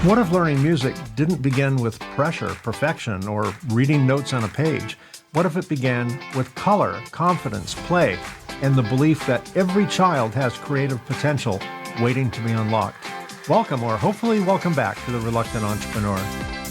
What if learning music didn't begin with pressure, perfection, or reading notes on a page? What if it began with color, confidence, play, and the belief that every child has creative potential waiting to be unlocked? Welcome, or hopefully welcome back to The Reluctant Entrepreneur.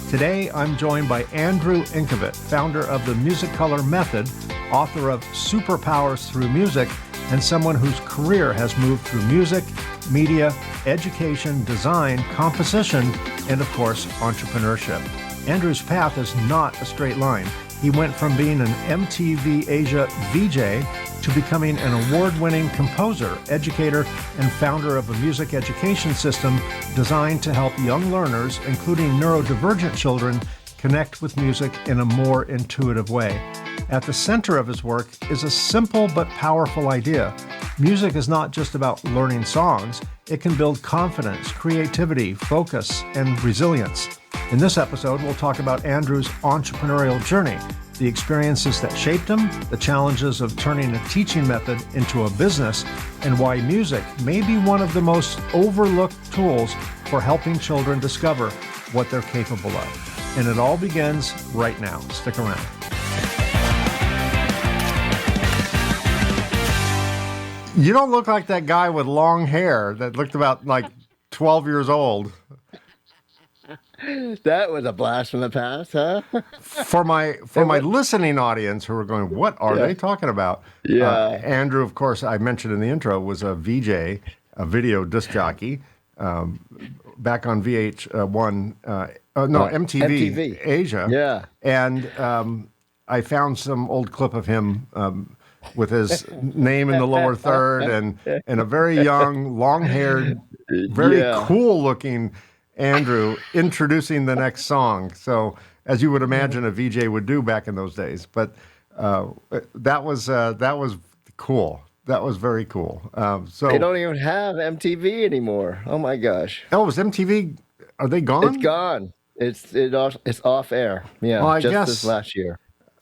Today, I'm joined by Andrew Ingkavet, founder of the Musicolor Method, author of Superpowers Through Music, and someone whose career has moved through music, media, education, design, composition, and of course, entrepreneurship. Andrew's path is not a straight line. He went from being an MTV-Asia VJ to becoming an award-winning composer, educator, and founder of a music education system designed to help young learners, including neurodivergent children, connect with music in a more intuitive way. At the center of his work is a simple but powerful idea. Music is not just about learning songs. It can build confidence, creativity, focus, and resilience. In this episode, we'll talk about Andrew's entrepreneurial journey, the experiences that shaped him, the challenges of turning a teaching method into a business, and why music may be one of the most overlooked tools for helping children discover what they're capable of. And it all begins right now. Stick around. You don't look like that guy with long hair that looked about like 12 years old. That was a blast from the past, huh? For my listening audience who are going, what are they talking about? Yeah. Andrew, of course, I mentioned in the intro, was a VJ, a video disc jockey, back on MTV Asia. Yeah. And I found some old clip of him with his name in the lower third and a very young, long-haired, very cool-looking Andrew introducing the next song. So, as you would imagine a VJ would do back in those days. But that was cool. That was very cool. So they don't even have MTV anymore. Oh my gosh. Oh, is MTV? Are they gone? It's gone. It's off air. Yeah. Well, I guess this last year.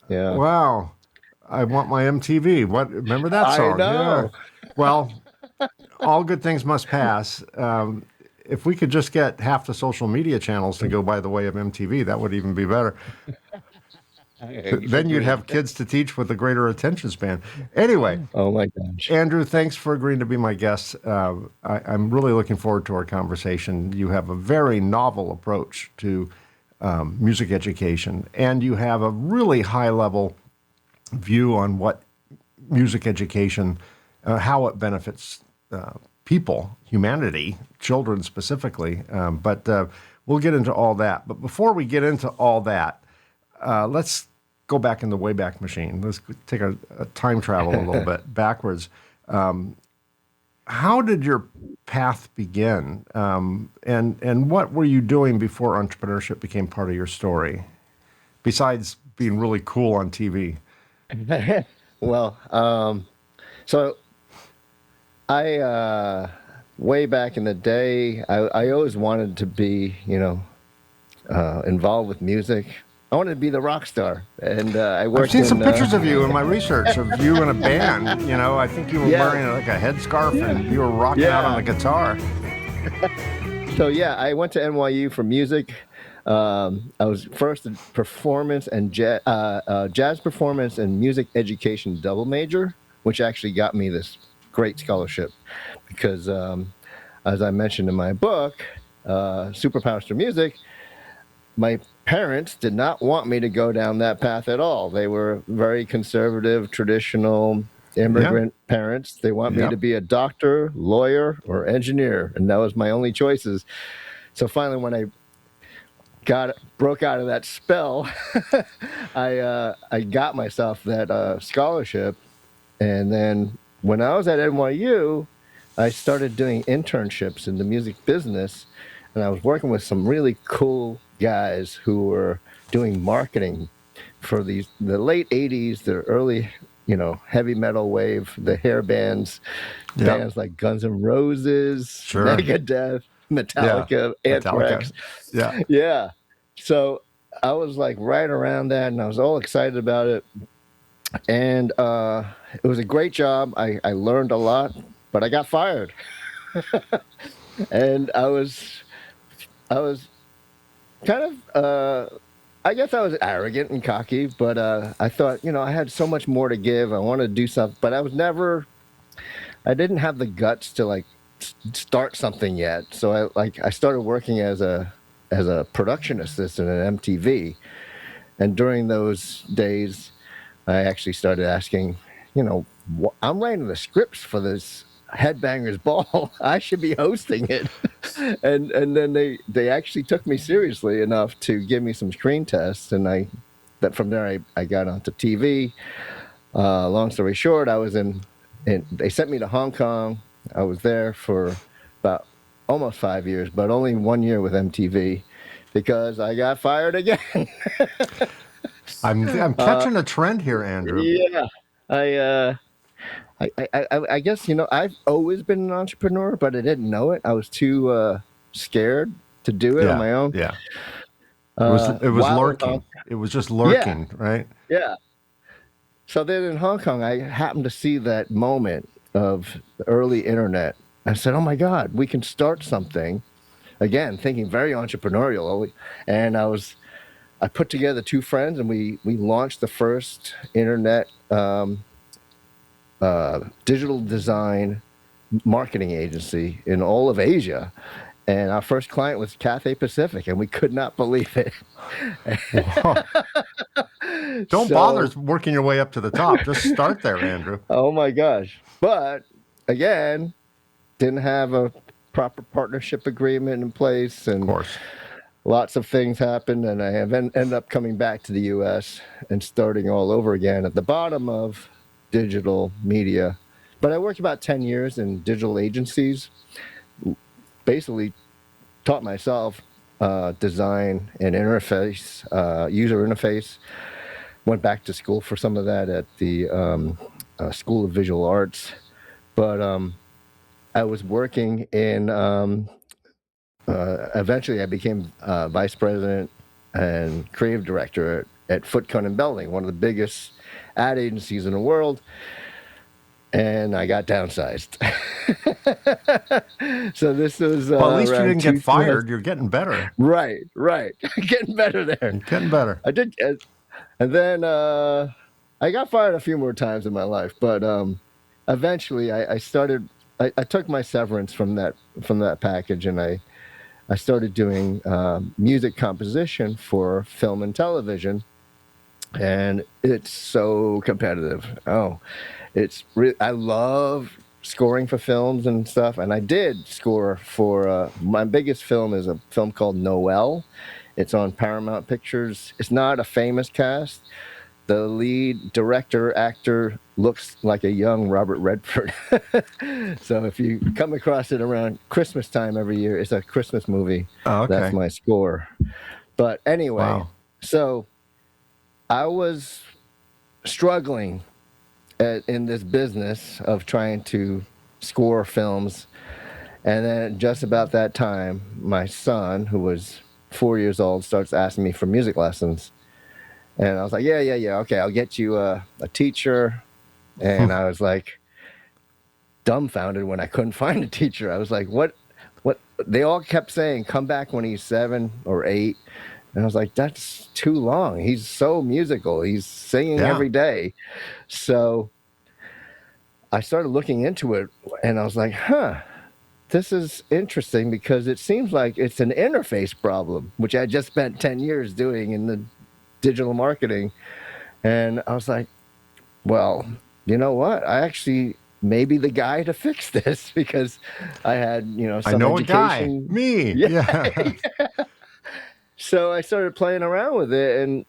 Yeah. Wow. I want my MTV. What? Remember that song? I know. Yeah. Well, all good things must pass. If we could just get half the social media channels to go by the way of MTV, that would even be better. Then you'd have kids to teach with a greater attention span. Anyway. Oh my gosh. Andrew, thanks for agreeing to be my guest. I'm really looking forward to our conversation. You have a very novel approach to music education, and you have a really high-level view on what music education, how it benefits people, humanity, children specifically. But we'll get into all that. But before we get into all that, let's go back in the Wayback Machine. Let's take a time travel a little bit backwards. How did your path begin? And what were you doing before entrepreneurship became part of your story, besides being really cool on TV? Well, so I way back in the day, I always wanted to be, involved with music. I wanted to be the rock star, and I worked. I've seen some pictures of you in my research of you in a band. I think you were wearing like a headscarf and you were rocking out on a guitar. So I went to NYU for music. I was first a performance and jazz performance and music education double major, which actually got me this great scholarship because, as I mentioned in my book, Superpowers Through Music, my parents did not want me to go down that path at all. They were very conservative, traditional immigrant parents. They want me to be a doctor, lawyer, or engineer, and that was my only choices. So finally, when I broke out of that spell, I got myself that scholarship, and then when I was at NYU, I started doing internships in the music business, and I was working with some really cool guys who were doing marketing for the late 80s, the early, heavy metal wave, the hair bands like Guns N' Roses, Megadeth, Metallica, Anthrax. Yeah. So I was like right around that, and I was all excited about it. And it was a great job. I learned a lot, but I got fired. And I was kind I guess I was arrogant and cocky, but I thought, I had so much more to give. I wanted to do something, but I didn't have the guts to like start something yet. So I started working as a production assistant at MTV, and during those days, I actually started asking, I'm writing the scripts for this Headbangers Ball. I should be hosting it. And then they actually took me seriously enough to give me some screen tests, and from there I got onto TV. Long story short, I was they sent me to Hong Kong. I was there for about almost 5 years, but only 1 year with MTV because I got fired again. I'm catching a trend here, Andrew. Yeah, I guess I've always been an entrepreneur, but I didn't know it. I was too scared to do it on my own. Yeah. It was lurking. It was just lurking, Yeah, right? yeah. So then in Hong Kong, I happened to see that moment of the early internet. I said, "Oh my God, we can start something." Again, thinking very entrepreneurial, and I put together two friends, and we launched the first internet digital design marketing agency in all of Asia. And our first client was Cathay Pacific, and we could not believe it. Don't bother working your way up to the top. Just start there, Andrew. Oh my gosh. But again, didn't have a proper partnership agreement in place, and of course, lots of things happened, and I have ended up coming back to the US and starting all over again at the bottom of digital media. But I worked about 10 years in digital agencies, basically taught myself design and interface, user interface. Went back to school for some of that at the School of Visual Arts. But I was working in, eventually I became vice president and creative director at Foot Cone & Belding, one of the biggest ad agencies in the world. And I got downsized. So this was. Well, at least you didn't get fired. You're getting better. Right. Getting better there. You're getting better. I did. And then I got fired a few more times in my life. But eventually I started. I took my severance from that package, and I started doing music composition for film and television. And it's so competitive. I love scoring for films and stuff, and I did score for my biggest film is a film called Noel. It's on Paramount Pictures. It's not a famous cast. The lead director actor looks like a young Robert Redford. So if you come across it around Christmas time every year, it's a Christmas movie. Oh, okay. That's my score. But anyway, wow. So I was struggling in this business of trying to score films. And then just about that time, my son, who was 4 years old, starts asking me for music lessons. And I was like, yeah, okay, I'll get you a teacher. And I was like dumbfounded when I couldn't find a teacher. I was like, what? They all kept saying, come back when he's 7 or 8. And I was like, that's too long. He's so musical. He's singing every day. So I started looking into it, and I was like, this is interesting because it seems like it's an interface problem, which I just spent 10 years doing in the digital marketing. And I was like, well, you know what? I actually may be the guy to fix this because I had, some I know education. A guy. Me. Yeah. So I started playing around with it, and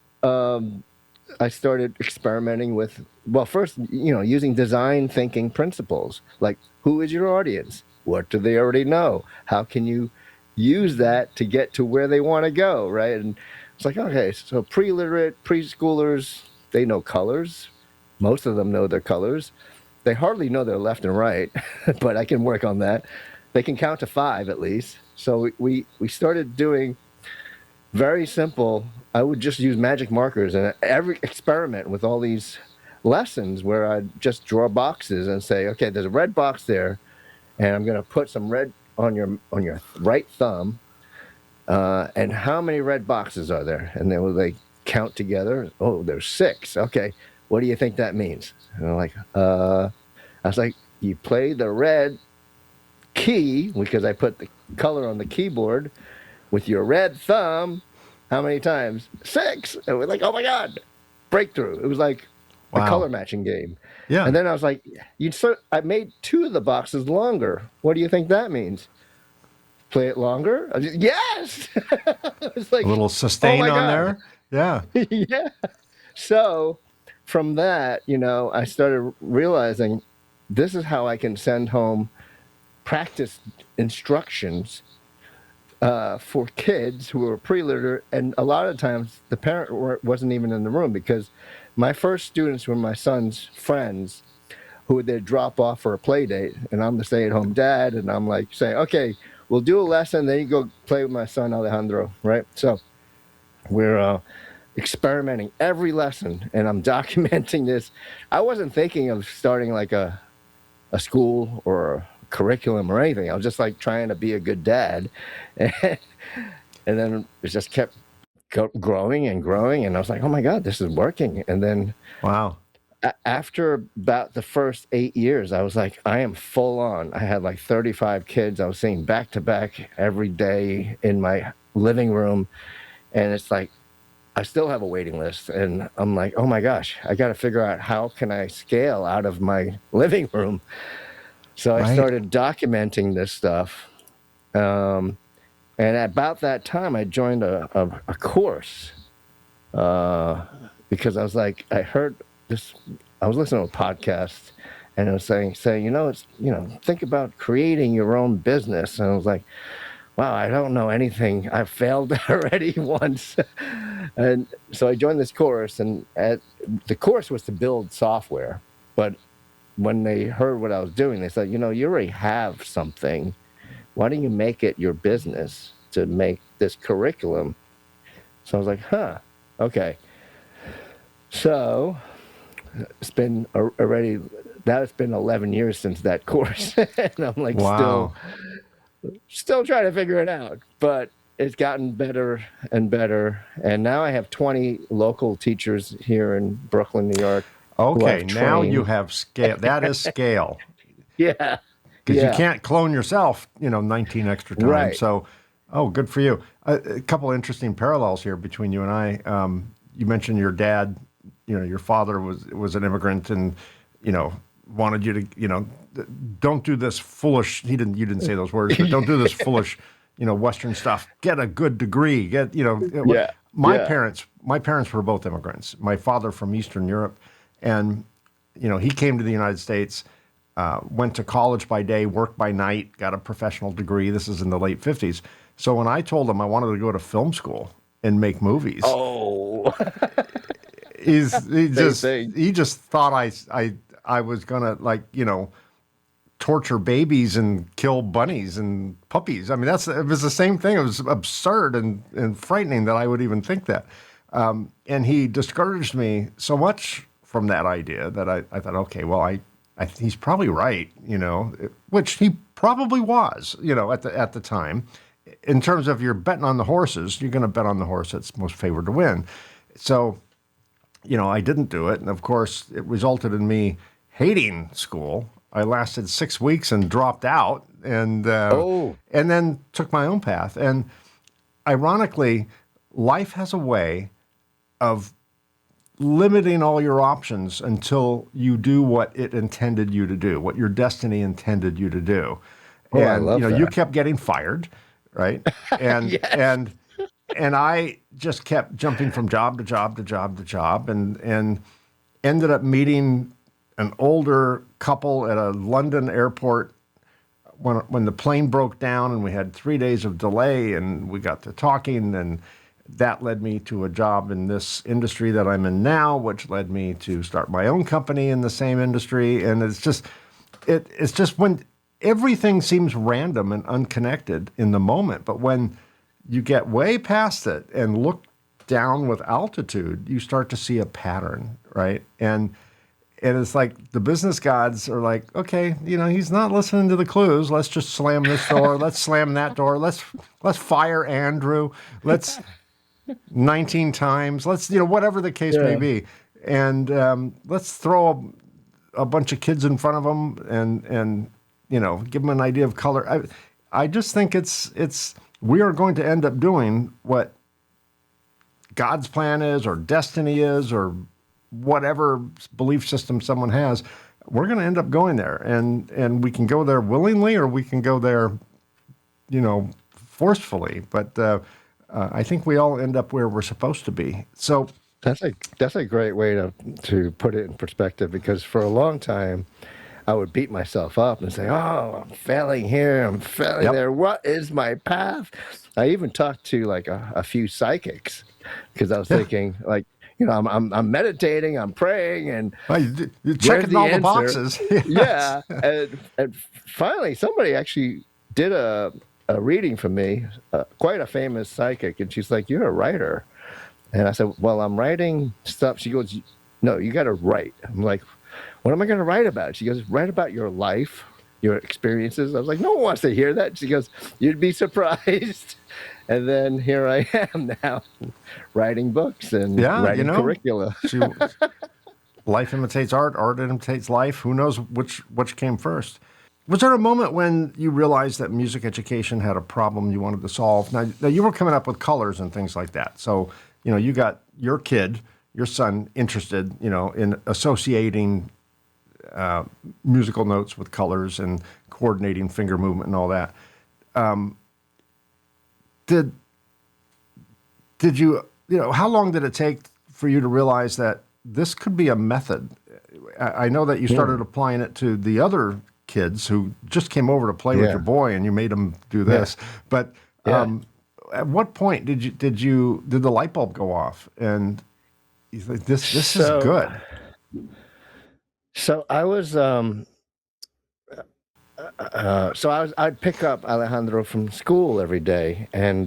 I started experimenting with, first, using design thinking principles, like who is your audience? What do they already know? How can you use that to get to where they want to go, right? And it's like, okay, so pre-literate preschoolers, they know colors. Most of them know their colors. They hardly know their left and right, but I can work on that. They can count to 5 at least. So we started doing very simple. I would just use magic markers and every experiment with all these lessons where I'd just draw boxes and say, okay, there's a red box there, and I'm going to put some red on your right thumb. And how many red boxes are there? And they would like count together. Oh, there's 6. Okay, what do you think that means? And I'm like, I was like, you play the red key because I put the color on the keyboard with your red thumb. How many times? 6. And we're like, oh my God, breakthrough. It was like a Wow. color matching game. Yeah. And then I was like, I made 2 of the boxes longer. What do you think that means? Play it longer? Yes. I was A like, little oh sustain my on God. there. Yeah. Yeah. So from that, I started realizing this is how I can send home practice instructions for kids who were pre-literate, and a lot of times the parent wasn't even in the room because my first students were my son's friends who would then drop off for a play date, and I'm the stay-at-home dad, and I'm like saying, okay, we'll do a lesson, then you go play with my son Alejandro, right? So we're experimenting every lesson, and I'm documenting this. I wasn't thinking of starting like a school or a curriculum or anything. I was just like trying to be a good dad. And then it just kept growing and growing. And I was like, oh my God, this is working. And then Wow. after about the first 8 years, I was like, I am full on. I had like 35 kids. I was seeing back to back every day in my living room. And it's like, I still have a waiting list. And I'm like, oh my gosh, I got to figure out how can I scale out of my living room. So I Right. started documenting this stuff. And at about that time, I joined a course because I was like, I heard this, I was listening to a podcast and it was saying, think about creating your own business. And I was like, wow, I don't know anything. I've failed already once. And so I joined this course, and the course was to build software. But when they heard what I was doing, they said, you already have something. Why don't you make it your business to make this curriculum? So I was like, okay. So it's been it's been 11 years since that course. And I'm like, Wow. still trying to figure it out, but it's gotten better and better. And now I have 20 local teachers here in Brooklyn, New York, who Okay. I've Now you trained. have scale. That is scale. Yeah. Because you Yeah. can't clone yourself, 19 extra times. Right. So, oh, good for you. A couple of interesting parallels here between you and I. You mentioned your dad, your father was an immigrant and, wanted you to, don't do this foolish, you didn't say those words, but don't do this foolish, Western stuff. Get a good degree. Yeah. My Yeah. parents were both immigrants. My father from Eastern Europe, and, he came to the United States. Went to college by day, worked by night, got a professional degree. This is in the late 50s. So when I told him I wanted to go to film school and make movies, Oh, he same thing. just thought I was gonna torture babies and kill bunnies and puppies. I mean, it was the same thing. It was absurd and frightening that I would even think that. And he discouraged me so much from that idea that I thought, okay, well, he's probably right, which he probably was, at the time. In terms of you're betting on the horses, you're going to bet on the horse that's most favored to win. So, I didn't do it, and of course, it resulted in me hating school. I lasted 6 weeks and dropped out, Oh, and then took my own path. And ironically, life has a way of limiting all your options until you do what it intended you to do, what your destiny intended you to do. oh, I And love you that. kept getting fired, right? And Yes. and I just kept jumping from job to job to job to job, and ended up meeting an older couple at a London airport when the plane broke down, and we had 3 days of delay, and we got to talking, and that led me to a job in this industry that I'm in now, which led me to start my own company in the same industry. And it's just when everything seems random and unconnected in the moment, but when you get way past it and look down with altitude, you start to see a pattern, right? And And it's like the business gods are like, okay, he's not listening to the clues. Let's just slam this door. Let's slam that door. Let's fire Andrew. Let's 19 times. Let's, whatever the case may Yeah. be. And let's throw a bunch of kids in front of them and give them an idea of color. I just think we are going to end up doing what God's plan is, or destiny is, or whatever belief system someone has. We're going to end up going there, and we can go there willingly, or we can go there, forcefully. But I think we all end up where we're supposed to be. So That's a great way to put it in perspective, because for a long time I would beat myself up and say, "Oh, I'm failing here, I'm failing there. What is my path?" I even talked to like a few psychics, because I was thinking, like, I'm meditating, I'm praying, and well, you're checking all the boxes. Yes. Yeah, and finally somebody actually did a reading for me, quite a famous psychic, and she's like, "You're a writer." And I said, "Well, I'm writing stuff." She goes, "No, you got to write." I'm like, "What am I going to write about?" She goes, "Write about your life, your experiences." I was like, "No one wants to hear that." She goes, "You'd be surprised." And then here I am now, writing books and writing curricula. Life imitates art, art imitates life. Who knows which came first? Was there a moment when you realized that music education had a problem you wanted to solve? Now you were coming up with colors and things like that. So, you got your son interested, in associating musical notes with colors and coordinating finger movement and all that. Did you, how long did it take for you to realize that this could be a method? I know that you started applying it to the other kids who just came over to play with your boy, and you made them do this. But at what point did the light bulb go off and you think this is good? So I was I'd pick up Alejandro from school every day, and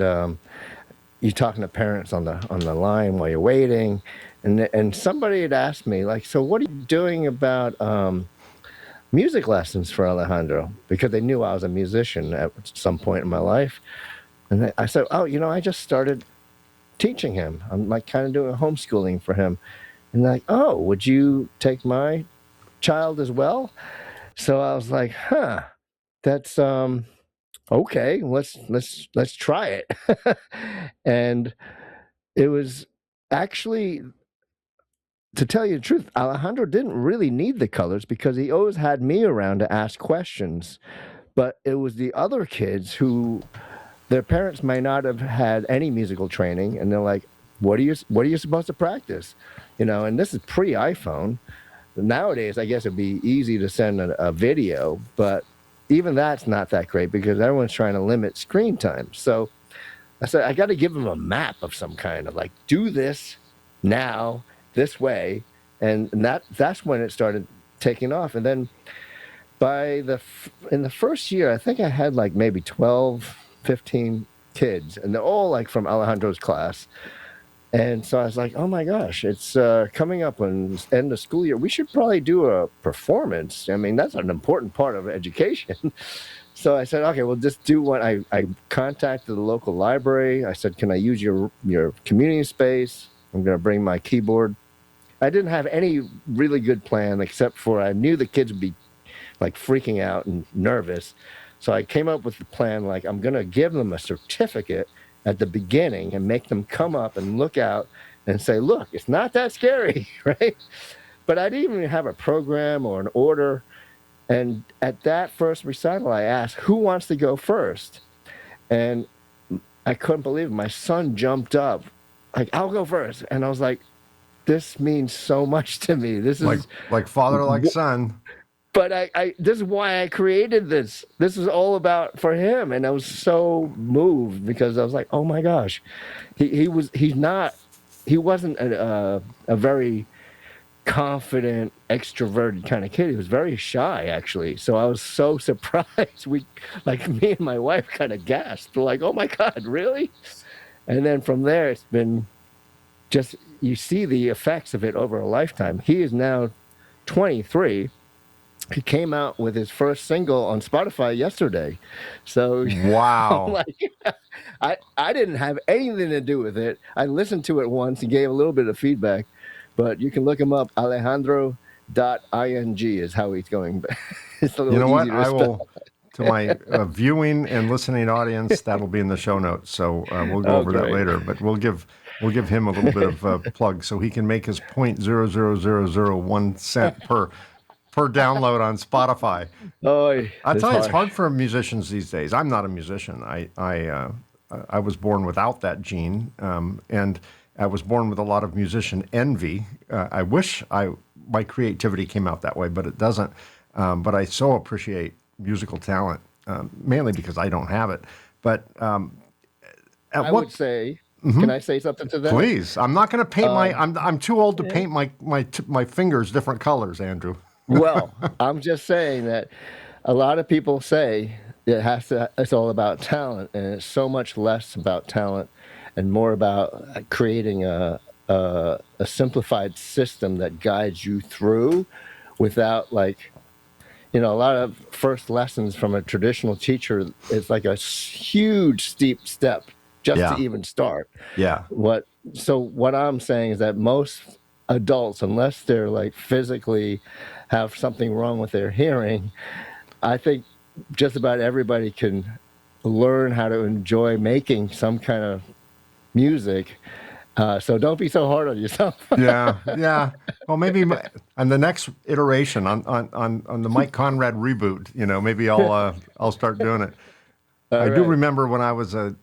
you're talking to parents on the line while you're waiting, and somebody had asked me, like, "So what are you doing about music lessons for Alejandro?" Because they knew I was a musician at some point in my life. And I said, "Oh, I just started teaching him. I'm like kind of doing homeschooling for him." And they're like, "Oh, would you take my child as well?" So I was like, "Huh, that's okay. Let's try it." And it was actually, to tell you the truth, Alejandro didn't really need the colors, because he always had me around to ask questions. But it was the other kids who, their parents may not have had any musical training, and they're like, what are you supposed to practice?" And this is pre-iPhone. Nowadays, I guess it'd be easy to send a video, but even that's not that great, because everyone's trying to limit screen time. So I said, I got to give them a map of some kind, of like, do this now, this way. And that's when it started taking off. And then in the first year, I think I had like maybe 12, 15 kids, and they're all like from Alejandro's class. And so I was like, oh my gosh, it's coming up on end of school year. We should probably do a performance. I mean, that's an important part of education. So I said, okay, we'll just do one. I contacted the local library. I said, can I use your community space? I'm going to bring my keyboard. I didn't have any really good plan, except for I knew the kids would be like freaking out and nervous. So I came up with the plan, like, I'm going to give them a certificate at the beginning and make them come up and look out and say, look, it's not that scary, right? But I didn't even have a program or an order. And at that first recital, I asked, who wants to go first? And I couldn't believe it. My son jumped up, like, I'll go first. And I was like, this means so much to me. This is like father, like son. But I this is why I created this. This is all about for him. And I was so moved, because I was like, oh my gosh, he wasn't a very confident, extroverted kind of kid. He was very shy, actually. So I was so surprised. Me and my wife kind of gasped. We're like, oh my God, really? And then from there, it's been just, you see the effects of it over a lifetime. He is now 23. He came out with his first single on Spotify yesterday. So I'm Wow. like, I didn't have anything to do with it. I listened to it once and gave a little bit of feedback, but you can look him up. Alejandro.ing is how he's going. It's a You know little what? easier to I spell. will, to my viewing and listening audience, that'll be in the show notes. So we'll go Oh, over that great. later. But we'll give him a little bit of a plug so he can make his 0.00001 cent per download on Spotify. Oh, I it's tell you, it's hard harsh. for musicians these days. I'm not a musician. I was born without that gene, and I was born with a lot of musician envy. I wish my creativity came out that way, but it doesn't. But I so appreciate musical talent, mainly because I don't have it. But at I what? would say, can I say something to that? Please, I'm not going to paint my. I'm too old to paint my fingers different colors, Andrew. Well, I'm just saying that a lot of people say it's all about talent, and it's so much less about talent and more about creating a simplified system that guides you through without like, a lot of first lessons from a traditional teacher is like a huge steep step just to Yeah, even start. yeah. What I'm saying is that most adults, unless they're like physically have something wrong with their hearing, I think just about everybody can learn how to enjoy making some kind of music. So don't be so hard on yourself. Yeah, yeah. Well, maybe on the next iteration on the Mike Conrad reboot, maybe I'll start doing it. All I do right. remember when I was a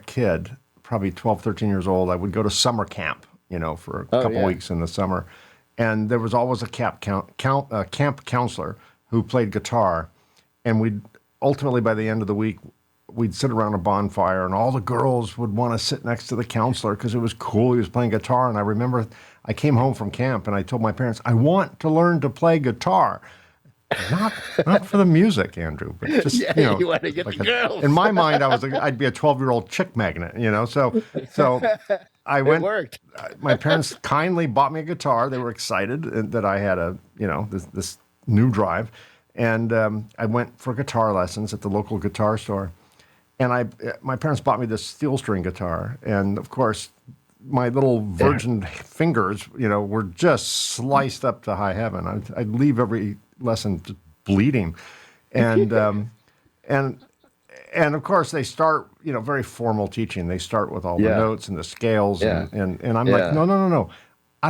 kid, probably 12, 13 years old, I would go to summer camp, for a Oh couple yeah. weeks in the summer, and there was always a camp counselor who played guitar, and we'd ultimately by the end of the week we'd sit around a bonfire, and all the girls would want to sit next to the counselor because it was cool. He was playing guitar. And I remember I came home from camp and I told my parents, I want to learn to play guitar. Not for the music, Andrew, but just, Yeah, you want to get the in girls. my mind, I'd be a 12-year-old chick magnet, So I It went, worked. my parents kindly bought me a guitar. They were excited that I had this new drive. And I went for guitar lessons at the local guitar store. And my parents bought me this steel string guitar, and of course, my little Yeah. virgin fingers, were just sliced up to high heaven. I'd leave every lesson just bleeding, and and and of course they start, very formal teaching. They start with all the Yeah. notes and the scales, Yeah. and I'm like, Yeah. no, no, no, no, I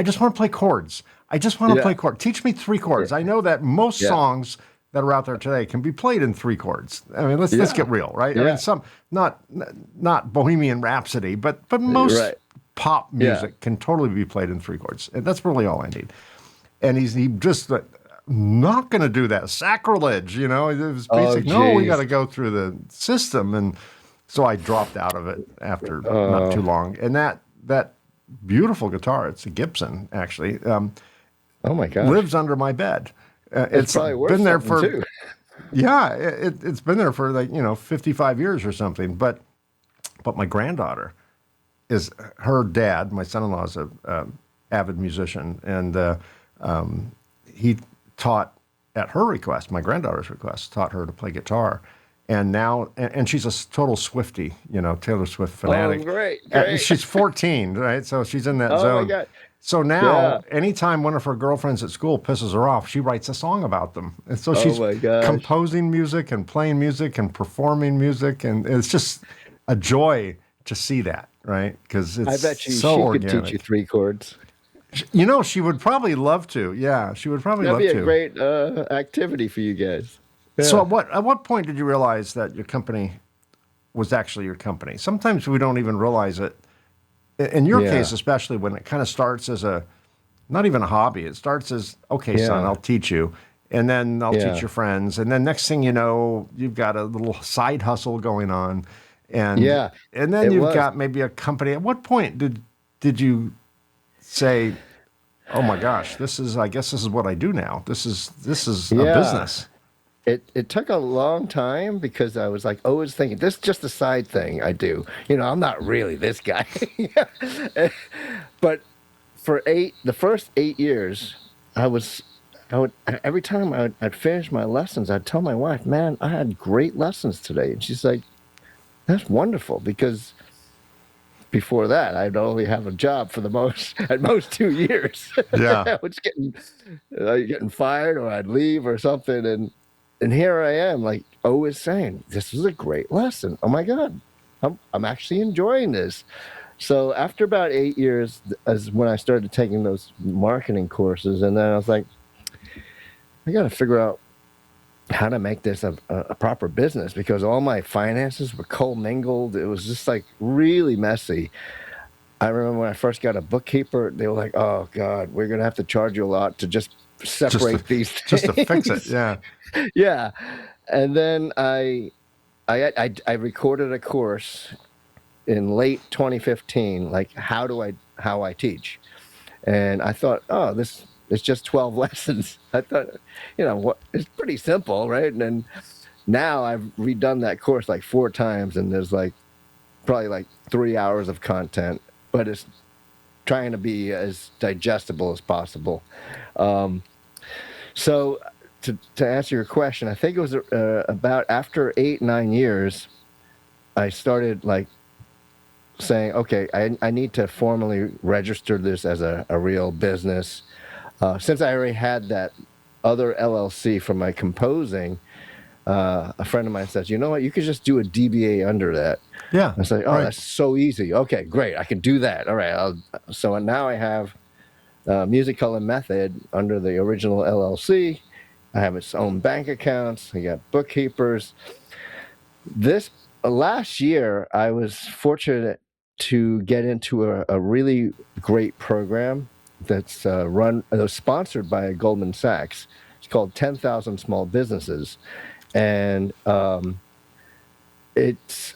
just want to play chords. I just want to Yeah. play chords. Teach me three chords. I know that most Yeah. songs that are out there today can be played in three chords. I mean, let's Yeah. get real, right? I mean, Yeah. some not Bohemian Rhapsody, but most Right. pop Yeah. music can totally be played in three chords. And that's really all I need. And he just not going to do that. Sacrilege, It was Oh, basic. No, we got geez. to go through the system, and so I dropped out of it after not too Oh, long. And that beautiful guitar, it's a Gibson actually, oh my gosh. lives under my bed. It's It's probably worth been there something for too. yeah, it's been there for 55 years or something. But my granddaughter is her dad. My son-in-law is a avid musician, and he taught at her request, my granddaughter's request, taught her to play guitar. And now, and she's a total Swiftie, Taylor Swift Oh, fanatic. great, And great. she's 14, right? So she's in that Oh my zone. God. So now, Yeah. anytime one of her girlfriends at school pisses her off, she writes a song about them. And so Oh she's my gosh. composing music and playing music and performing music. And it's just a joy to see that, right? Because I it's bet you so she could teach you organic. three chords. She would probably love to. Yeah, she would probably That'd love be a to. great activity for you guys. So Yeah. at what point did you realize that your company was actually your company? Sometimes we don't even realize it. In your Yeah. case, especially when it kind of starts as not even a hobby. It starts as, okay, son, Yeah. I'll teach you. And then I'll teach Yeah. your friends. And then next thing you know, you've got a little side hustle going on. And Yeah. and then It you've was. got maybe a company. At what point did you say, oh my gosh, I guess this is what I do now. This is a Yeah. business. It took a long time because I was like always thinking this is just a side thing I do. I'm not really this guy. But the first 8 years, I was, I would every time I'd finish my lessons, I'd tell my wife, "Man, I had great lessons today," and she's like, "That's wonderful," because before that, I'd only have a job for the most at most 2 years. Yeah. I was getting fired, or I'd leave or something, and here I am, like always saying, "This was a great lesson. Oh my God, I'm actually enjoying this." So after about 8 years, as when I started taking those marketing courses, and then I was like, I got to figure out how to make this a proper business, because all my finances were commingled. It was just like really messy. I remember when I first got a bookkeeper, they were like, "Oh God, we're gonna have to charge you a lot to just Just to separate these just to fix it. things." Yeah. Yeah, and then I recorded a course in late 2015, like how I teach, and I thought, oh, this is just 12 lessons. I thought, what, it's pretty simple, right? And then now I've redone that course like 4 times, and there's like probably like 3 hours of content, but it's trying to be as digestible as possible. Um, so to answer your question, I think it was about after 8, 9 years, I started like saying, okay, I need to formally register this as a real business. Since I already had that other LLC for my composing, a friend of mine says, you know what, you could just do a DBA under that. Yeah. I say, oh, Right. that's so easy. Okay, great. I can do that. All right. So now I have Musicolor Method under the original LLC. I have its own bank accounts. I got bookkeepers. This last year, I was fortunate to get into a really great program that's sponsored by Goldman Sachs. It's called 10,000 Small Businesses, and it's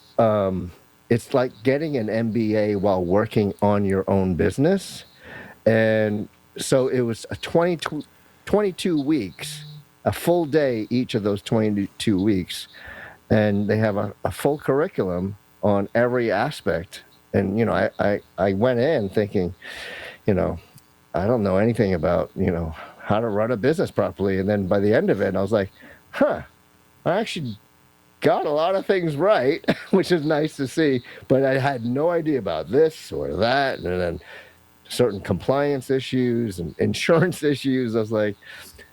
it's like getting an MBA while working on your own business. And so it was 22 weeks, a full day each of those 22 weeks. And they have a full curriculum on every aspect. And, I went in thinking, you know, I don't know anything about, how to run a business properly. And then by the end of it, I was like, I actually got a lot of things right, which is nice to see, but I had no idea about this or that. And then certain compliance issues and insurance issues. I was like,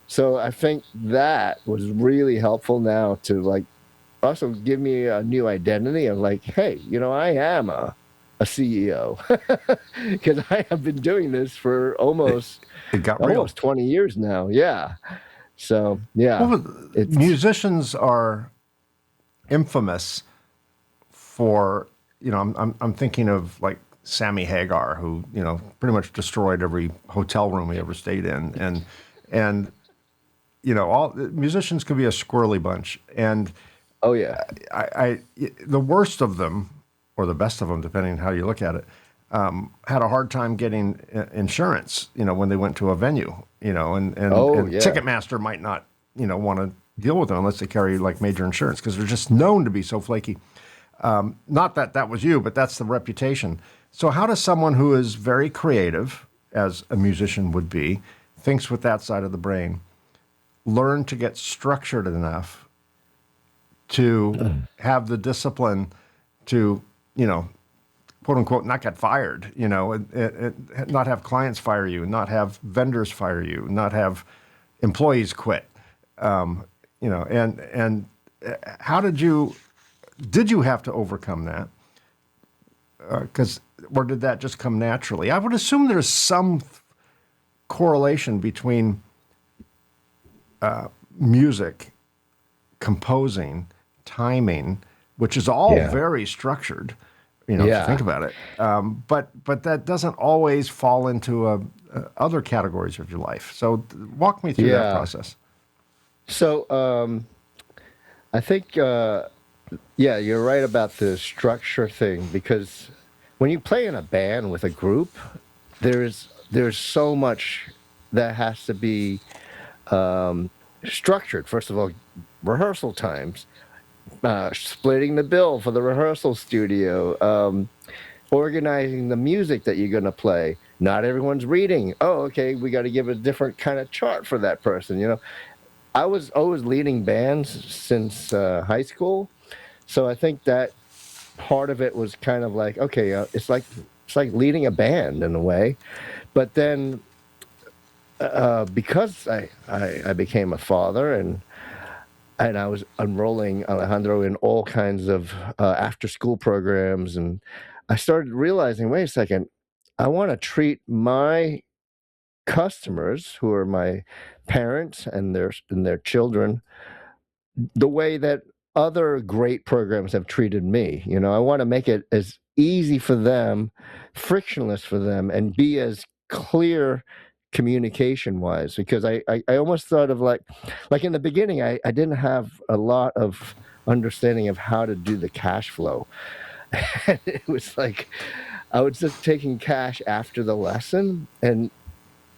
so I think that was really helpful now to like also give me a new identity of like, hey, I am a CEO, because I have been doing this for It, it got real. almost 20 years now. Yeah. So yeah, Well, it's musicians are infamous for, I'm thinking of like Sammy Hagar, who, pretty much destroyed every hotel room he ever stayed in. And, all musicians can be a squirrely bunch. And oh yeah, the worst of them, or the best of them, depending on how you look at it, had a hard time getting insurance, when they went to a venue, oh and yeah, Ticketmaster might not, want to deal with them unless they carry like major insurance, because they're just known to be so flaky. Not that that was you, but that's the reputation. So how does someone who is very creative, as a musician would be, thinks with that side of the brain, learn to get structured enough to have the discipline to, quote unquote, not get fired, not have clients fire you, not have vendors fire you, not have employees quit, and how did you have to overcome that? Or did that just come naturally? I would assume there's some correlation between music, composing, timing, which is all yeah, very structured, if you think yeah. about it. But that doesn't always fall into other categories of your life. So walk me through that Yeah. process. So I think yeah, you're right about the structure thing, because when you play in a band with a group, there's so much that has to be structured. First of all, rehearsal times, splitting the bill for the rehearsal studio, organizing the music that you're going to play. Not everyone's reading. Oh, okay, we got to give a different kind of chart for that person. I was always leading bands since high school, so I think that part of it was kind of like, okay, it's like leading a band in a way. But then because I became a father, and I was enrolling Alejandro in all kinds of after school programs, and I started realizing, wait a second, I want to treat my customers, who are my parents and their children, the way that other great programs have treated me. I want to make it as easy for them, frictionless for them, and be as clear communication wise, because I almost thought of like in the beginning, I didn't have a lot of understanding of how to do the cash flow. It was like I was just taking cash after the lesson, and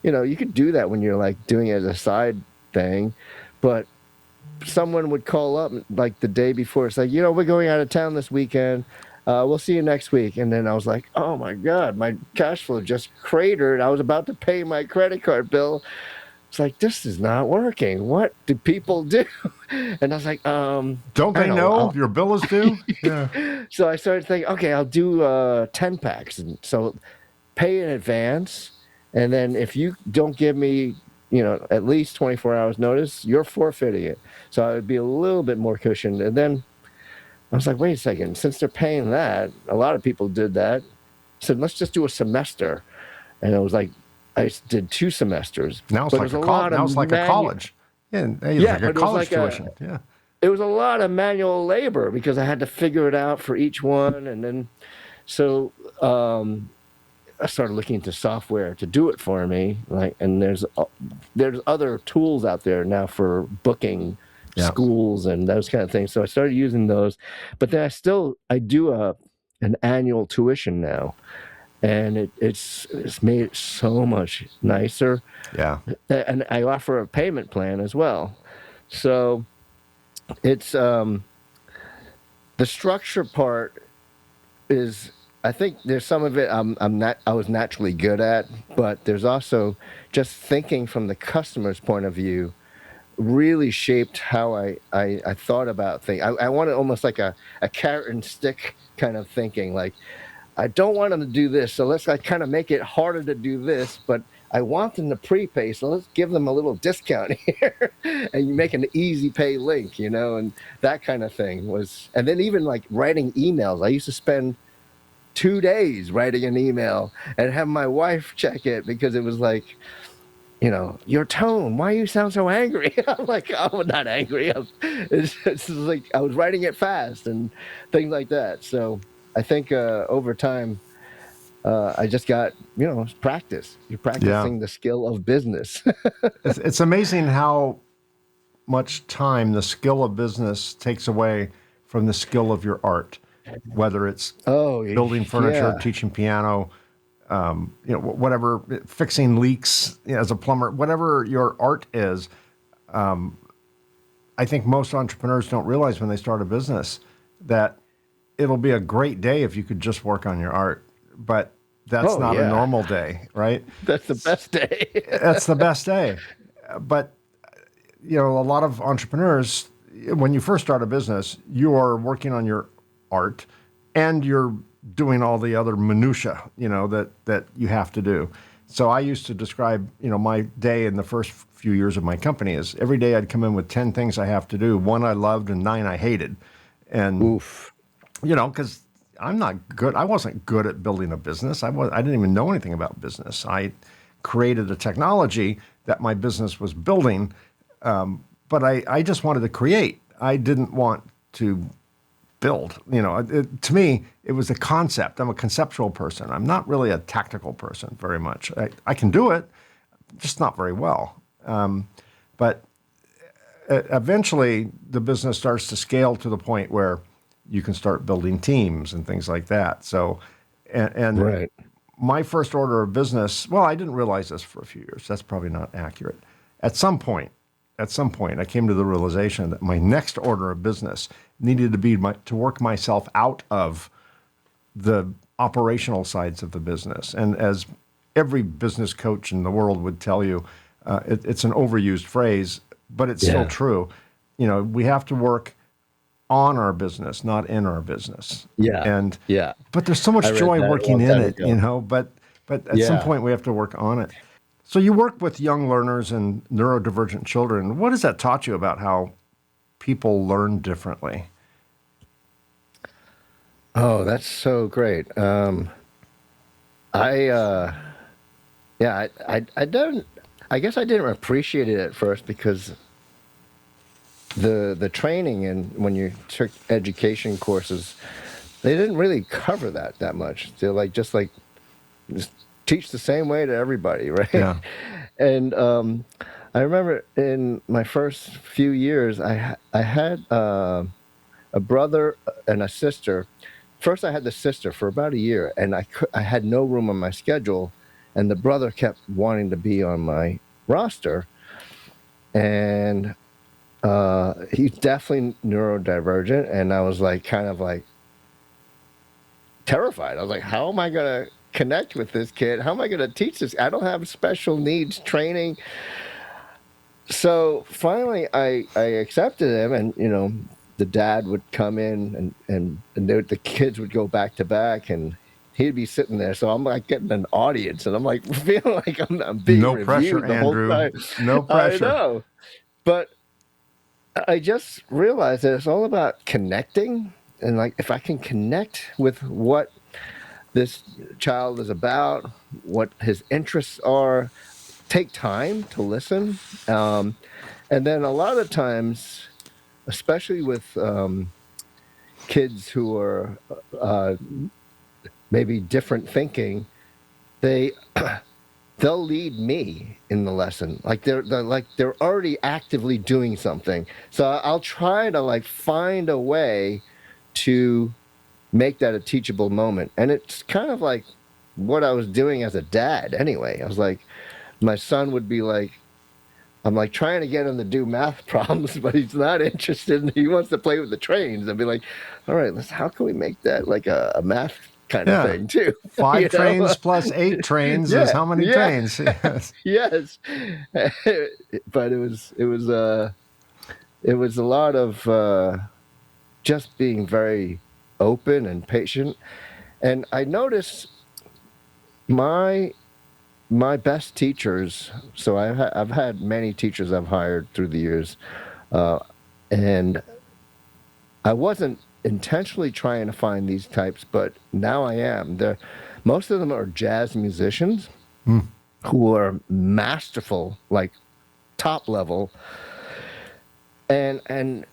you could do that when you're like doing it as a side thing, but someone would call up like the day before. It's like, we're going out of town this weekend. We'll see you next week. And then I was like, oh my God, my cash flow just cratered. I was about to pay my credit card bill. It's like, this is not working. What do people do? And I was like, Don't they know your bill is due? Yeah. So I started thinking, okay, I'll do 10 packs. And so pay in advance. And then if you don't give me, at least 24 hours notice, you're forfeiting it. So I would be a little bit more cushioned. And then I was like, wait a second, since they're paying that, a lot of people did that. I said, let's just do a semester. And it was like, I did 2 semesters. Now it's like a college. Yeah, like a college tuition. Yeah. It was a lot of manual labor because I had to figure it out for each one. And then, so I started looking into software to do it for me. And there's other tools out there now for booking schools and those kind of things. So I started using those, but then I do an annual tuition now, and it's made it so much nicer. Yeah. And I offer a payment plan as well. So it's the structure part is, I think there's some of it I was naturally good at, but there's also just thinking from the customer's point of view really shaped how I thought about things. I wanted almost like a carrot and stick kind of thinking. Like, I don't want them to do this, so let's kind of make it harder to do this, but I want them to prepay, so let's give them a little discount here. And you make an easy pay link, and that kind of thing was. And then even like writing emails, I used to spend 2 days writing an email and have my wife check it because it was like, your tone, why you sound so angry? I'm like, I'm not angry. It's like I was writing it fast and things like that. So I think over time, I just got, practice. You're practicing the skill of business. It's amazing how much time the skill of business takes away from the skill of your art, whether it's building furniture, teaching piano, whatever, fixing leaks as a plumber, whatever your art is. I think most entrepreneurs don't realize when they start a business that it'll be a great day if you could just work on your art, but that's not a normal day, right? That's the best day. That's the best day. But, a lot of entrepreneurs, when you first start a business, you are working on your art and you're doing all the other minutia, that you have to do. So I used to describe, my day in the first few years of my company as every day I'd come in with 10 things I have to do. 1 I loved and 9 I hated. And, because I'm not good. I wasn't good at building a business. I didn't even know anything about business. I created a technology that my business was building, but I just wanted to create. I didn't want to build. To me, it was a concept. I'm a conceptual person. I'm not really a tactical person very much. I can do it, just not very well. But eventually, the business starts to scale to the point where you can start building teams and things like that. So, and right. My first order of business, well, I didn't realize this for a few years. That's probably not accurate. At some point, I came to the realization that my next order of business needed to be to work myself out of the operational sides of the business. And as every business coach in the world would tell you. It's an overused phrase, but it's still true. We have to work on our business, not in our business. And but there's so much joy working in it, but at some point we have to work on it. So you work with young learners and neurodivergent children. What has that taught you about how people learn differently? Oh, that's so great. I guess I didn't appreciate it at first because the training and when you took education courses, they didn't really cover that much. They're just teach the same way to everybody, right? Yeah. And I remember in my first few years, I had a brother and a sister. First, I had the sister for about a year, and I had no room on my schedule, and the brother kept wanting to be on my roster, and he's definitely neurodivergent, and I was kind of terrified. I was like, how am I going to connect with this kid? How am I going to teach this? I don't have special needs training. So finally I accepted him, and the dad would come in and the kids would go back to back, and he'd be sitting there. So I'm getting an audience, and I'm feeling like I'm being reviewed pressure, the Andrew. whole time. No pressure. I know. But I just realized that it's all about connecting, and if I can connect with what this child is about, what his interests are, take time to listen. And then a lot of times, especially with kids who are maybe different thinking, they'll lead me in the lesson. They're already actively doing something. So I'll try to find a way to make that a teachable moment. And it's kind of like what I was doing as a dad anyway. I was my son would be I'm trying to get him to do math problems, but he's not interested. He wants to play with the trains. I'd be all right, how can we make that a math kind of thing too? 5 trains plus 8 trains is how many trains? Yes. Yes. But it was a lot of just being very open and patient. And I noticed my best teachers. So I've had many teachers I've hired through the years, and I wasn't intentionally trying to find these types, but now I am. Most of them are jazz musicians who are masterful, top level. And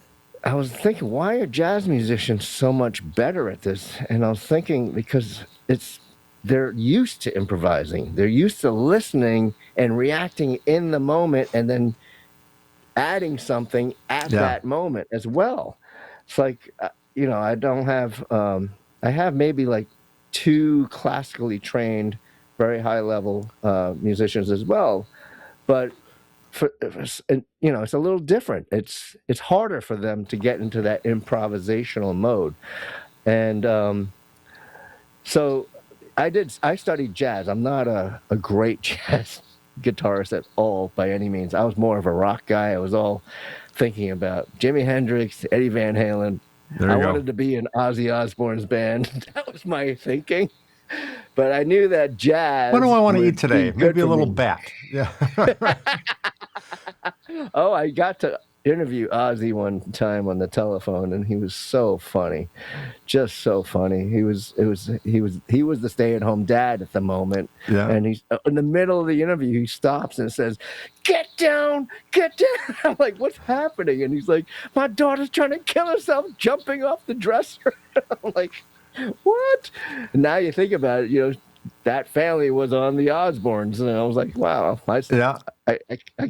I was thinking, why are jazz musicians so much better at this? And I was thinking because they're used to improvising. They're used to listening and reacting in the moment and then adding something at that moment as well. It's I don't have, I have maybe 2 classically trained, very high level musicians as well. But it's a little different. It's harder for them to get into that improvisational mode. And so I studied jazz. I'm not a great jazz guitarist at all by any means. I was more of a rock guy. I was all thinking about Jimi Hendrix, Eddie Van Halen. I wanted to be in Ozzy Osbourne's band. That was my thinking. But I knew that jazz. What do I want to eat today? Maybe a little bat. Yeah. Oh, I got to interview Ozzy one time on the telephone, and he was so funny, just so funny. He was the stay-at-home dad at the moment, and he's in the middle of the interview. He stops and says, "Get down, get down." I'm like, "What's happening?" And he's like, "My daughter's trying to kill herself, jumping off the dresser." I'm like, "What?" And now you think about it, that family was on the Osbournes, and I was like, "Wow, I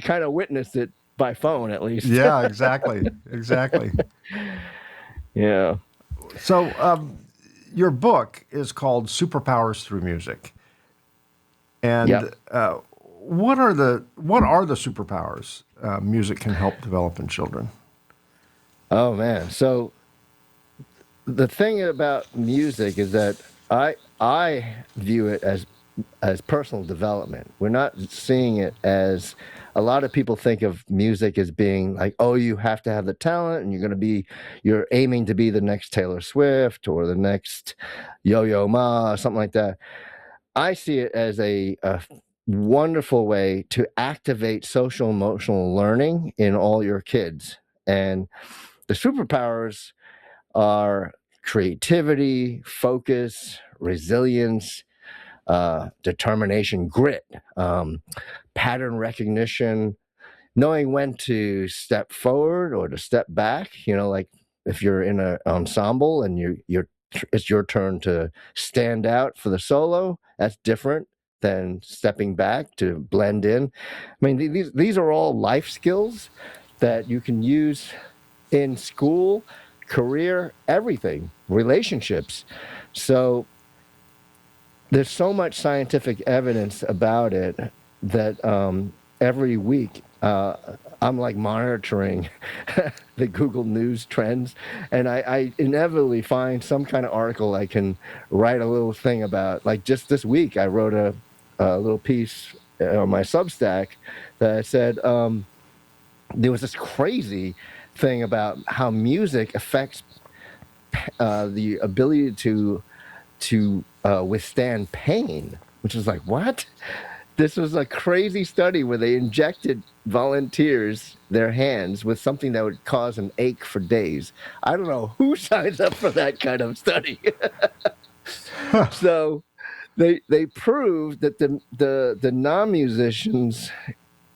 kind of witnessed it by phone, at least." Yeah, exactly. Yeah. So your book is called Superpowers Through Music. And what are the superpowers music can help develop in children? Oh man. So the thing about music is that I view it as as personal development. We're not seeing it as a lot of people think of music as being like, oh, you have to have the talent and you're aiming to be the next Taylor Swift or the next Yo-Yo Ma, something like that. I see it as a wonderful way to activate social emotional learning in all your kids. And the superpowers are creativity, focus, resilience, determination, grit, pattern recognition, knowing when to step forward or to step back. Like if you're in an ensemble and it's your turn to stand out for the solo, that's different than stepping back to blend in. I mean, these are all life skills that you can use in school, career, everything, relationships. So there's so much scientific evidence about it that every week I'm like monitoring the Google News trends, and I inevitably find some kind of article I can write a little thing about. Like just this week, I wrote a little piece on my Substack that said there was this crazy thing about how music affects the ability to withstand pain, which is like, what? This was a crazy study where they injected volunteers their hands with something that would cause an ache for days. I don't know who signs up for that kind of study. So they proved that the non-musicians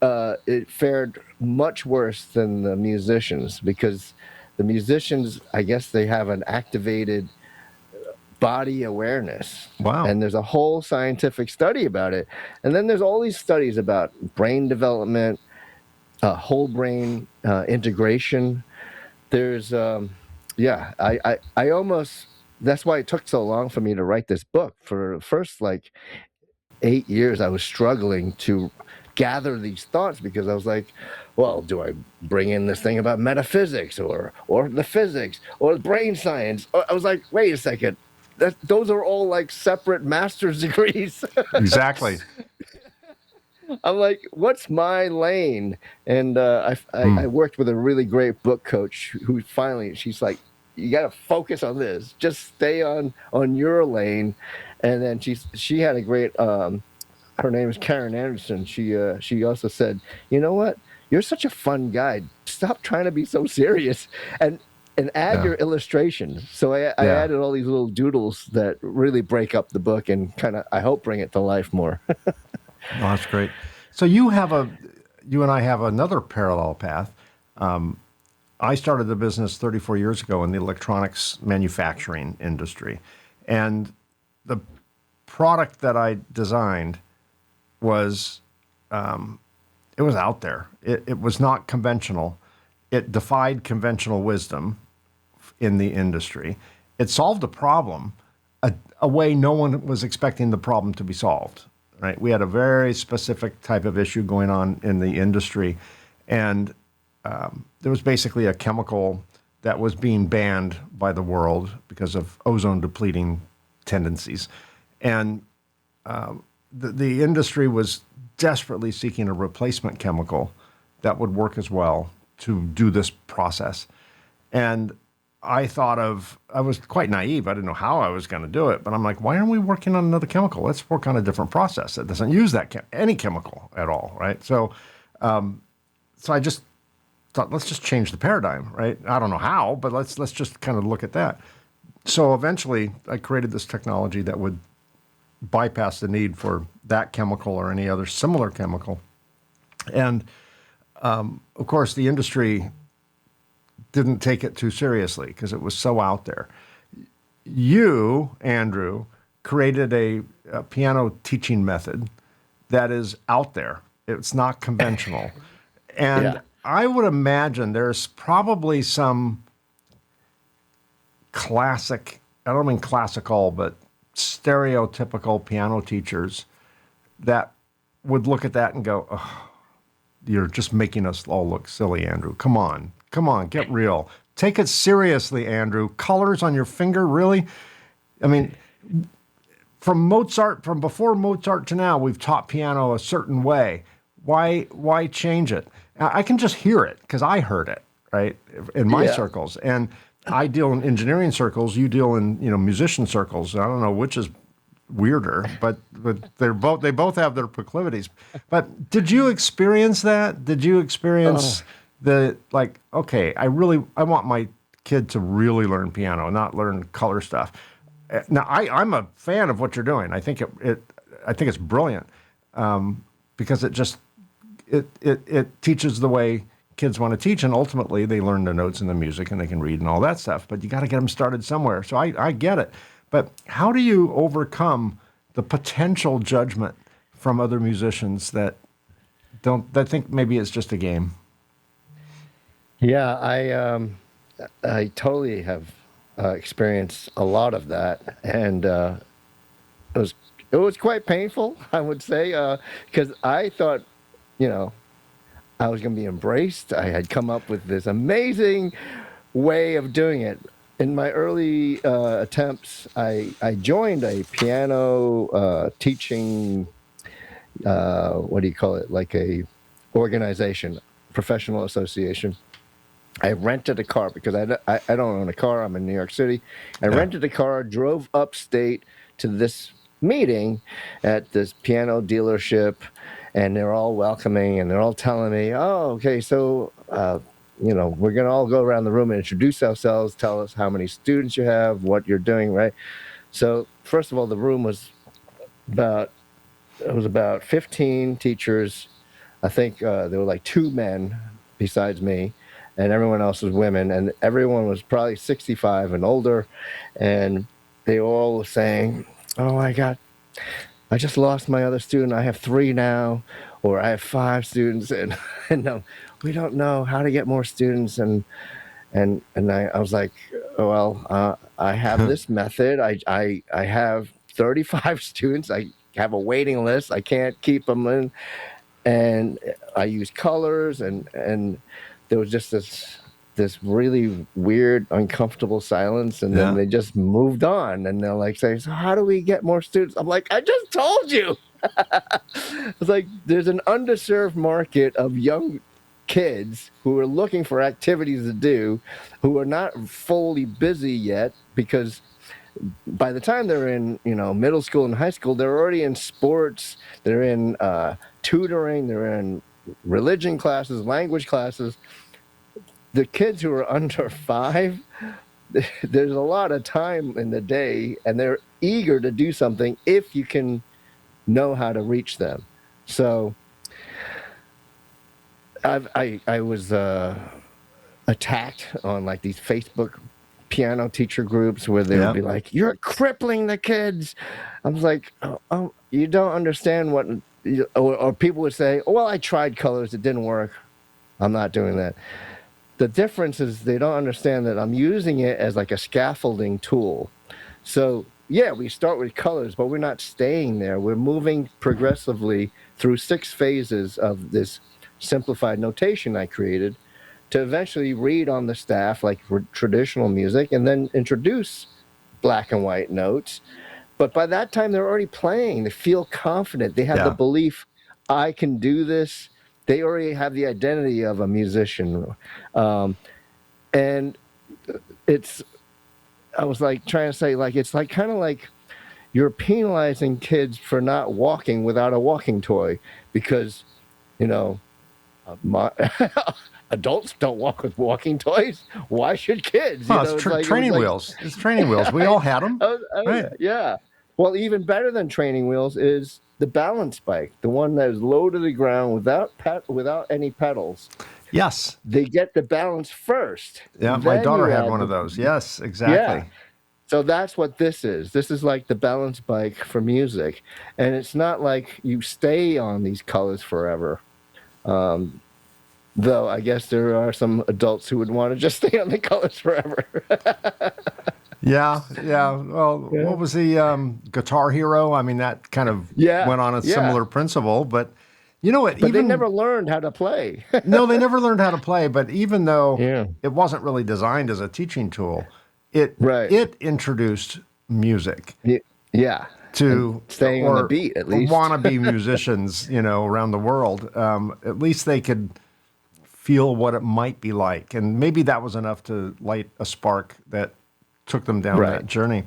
it fared much worse than the musicians, because the musicians, I guess they have an activated body awareness. Wow. And there's a whole scientific study about it. And then there's all these studies about brain development, whole brain integration. There's, I almost, that's why it took so long for me to write this book. For the first like 8 years, I was struggling to gather these thoughts, because I was like, well, do I bring in this thing about metaphysics or the physics or the brain science? I was like, wait a second. Those are all like separate master's degrees. Exactly. I'm like, what's my lane? And I worked with a really great book coach who finally, she's like, you got to focus on this. Just stay on your lane. And then she had a great, her name is Karen Anderson. She also said, you know what? You're such a fun guy. Stop trying to be so serious and add your illustrations. So I added all these little doodles that really break up the book and kind of, I hope, bring it to life more. Oh, that's great. So you and I have another parallel path. I started the business 34 years ago in the electronics manufacturing industry. And the product that I designed was, it was out there. It was not conventional. It defied conventional wisdom in the industry. It solved a problem, a way no one was expecting the problem to be solved. Right? We had a very specific type of issue going on in the industry, and there was basically a chemical that was being banned by the world because of ozone depleting tendencies, and the industry was desperately seeking a replacement chemical that would work as well to do this process. And I was quite naive. I didn't know how I was going to do it, but I'm like, why aren't we working on another chemical? Let's work on a different process that doesn't use any chemical at all, right? So I just thought, let's just change the paradigm, right? I don't know how, but let's just kind of look at that. So eventually I created this technology that would bypass the need for that chemical or any other similar chemical. And of course, the industry didn't take it too seriously because it was so out there. You, Andrew, created a piano teaching method that is out there. It's not conventional. And I would imagine there's probably some classic, I don't mean classical, but stereotypical piano teachers that would look at that and go, oh, you're just making us all look silly, Andrew. Come on, get real. Take it seriously, Andrew. Colors on your finger, really? I mean, from Mozart, from before Mozart to now, we've taught piano a certain way. Why change it? I can just hear it because I heard it, right, in my Yeah. circles. And I deal in engineering circles. You deal in, musician circles. I don't know which is weirder, but they both have their proclivities. But did you experience that? Did you experience okay, I want my kid to really learn piano, not learn color stuff. Now, I'm a fan of what you're doing. I think I think it's brilliant because it teaches the way kids want to teach, and ultimately they learn the notes and the music, and they can read and all that stuff. But you got to get them started somewhere. So I get it. But how do you overcome the potential judgment from other musicians that think maybe it's just a game? Yeah, I totally have experienced a lot of that, and it was quite painful, I would say, because I thought, you know, I was going to be embraced. I had come up with this amazing way of doing it. In my early attempts, I joined a piano teaching, what do you call it, like a organization, professional association. I rented a car because I don't own a car. I'm in New York City. I rented a car, drove upstate to this meeting at this piano dealership, and they're all welcoming, and they're all telling me, oh, okay, so, we're going to all go around the room and introduce ourselves, tell us how many students you have, what you're doing, right? So first of all, the room was about 15 teachers. I think there were like 2 men besides me, and everyone else was women, and everyone was probably 65 and older, and they all were saying, oh my God, I just lost my other student. I have 3 now, or I have 5 students, and we don't know how to get more students. And I was like, well, I have this method. I have 35 students. I have a waiting list. I can't keep them in, and I use colors, and there was just this really weird, uncomfortable silence, and then they just moved on, and they're like saying, so how do we get more students? I'm like, I just told you. It's like there's an underserved market of young kids who are looking for activities to do, who are not fully busy yet, because by the time they're in middle school and high school, they're already in sports, they're in tutoring, they're in religion classes, language classes. The kids who are under 5, there's a lot of time in the day, and they're eager to do something if you can know how to reach them. So I was attacked on like these Facebook piano teacher groups where they would be like, you're crippling the kids. I was like, oh, you don't understand what, or people would say, oh, well, I tried colors, it didn't work, I'm not doing that. The difference is they don't understand that I'm using it as like a scaffolding tool. So yeah, we start with colors, but we're not staying there. We're moving progressively through 6 phases of this simplified notation I created to eventually read on the staff like traditional music, and then introduce black and white notes. But by that time, they're already playing. They feel confident. They have the belief, I can do this. They already have the identity of a musician. And I was like trying to say, like, it's like kind of like you're penalizing kids for not walking without a walking toy, because, adults don't walk with walking toys. Why should kids? Oh, it's training wheels. It's training wheels. We all had them. Right. Yeah. Well, even better than training wheels is the balance bike, the one that is low to the ground without any pedals. Yes. They get the balance first. Yeah, my daughter had one of those. Yes, exactly. Yeah. So that's what this is. This is like the balance bike for music. And it's not like you stay on these colors forever. Though I guess there are some adults who would want to just stay on the colors forever. Yeah. Well, what was the Guitar Hero? I mean, that kind of went on a similar principle. But you know what? But they never learned how to play. No, they never learned how to play. But even though it wasn't really designed as a teaching tool, it introduced music. Yeah. to staying on the beat at least. wannabe musicians, around the world. At least they could feel what it might be like, and maybe that was enough to light a spark that took them down Right. that journey.